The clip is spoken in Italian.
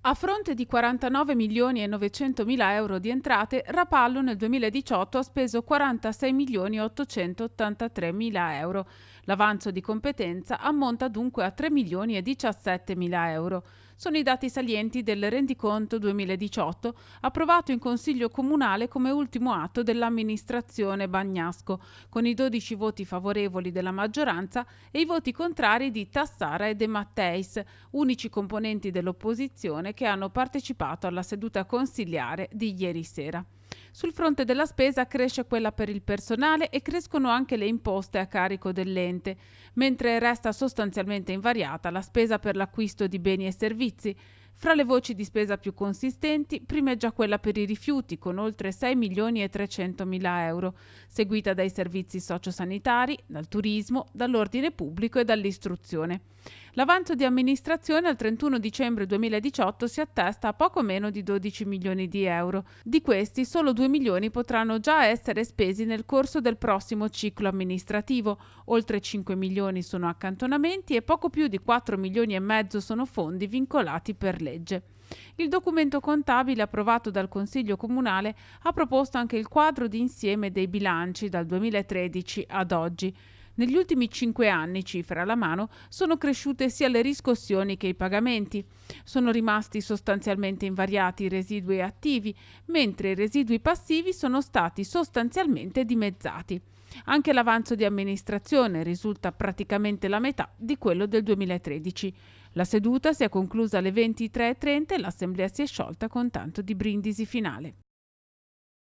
A fronte di 49 milioni e 900 mila euro di entrate, Rapallo nel 2018 ha speso 46 milioni e 883 mila euro. L'avanzo di competenza ammonta dunque a 3 milioni e 17 mila euro. Sono i dati salienti del rendiconto 2018, approvato in Consiglio Comunale come ultimo atto dell'amministrazione Bagnasco, con i 12 voti favorevoli della maggioranza e i voti contrari di Tassara e De Matteis, unici componenti dell'opposizione che hanno partecipato alla seduta consiliare di ieri sera. Sul fronte della spesa cresce quella per il personale e crescono anche le imposte a carico dell'ente, mentre resta sostanzialmente invariata la spesa per l'acquisto di beni e servizi. Fra le voci di spesa più consistenti primeggia quella per i rifiuti con oltre 6 milioni e 300 mila euro, seguita dai servizi sociosanitari, dal turismo, dall'ordine pubblico e dall'istruzione. L'avanzo di amministrazione al 31 dicembre 2018 si attesta a poco meno di 12 milioni di euro. Di questi solo 2 milioni potranno già essere spesi nel corso del prossimo ciclo amministrativo, oltre 5 milioni sono accantonamenti e poco più di 4 milioni e mezzo sono fondi vincolati per legge. Il documento contabile approvato dal Consiglio Comunale ha proposto anche il quadro di insieme dei bilanci dal 2013 ad oggi. Negli ultimi 5 anni, cifra alla mano, sono cresciute sia le riscossioni che i pagamenti. Sono rimasti sostanzialmente invariati i residui attivi, mentre i residui passivi sono stati sostanzialmente dimezzati. Anche l'avanzo di amministrazione risulta praticamente la metà di quello del 2013. La seduta si è conclusa alle 23:30 e l'assemblea si è sciolta con tanto di brindisi finale.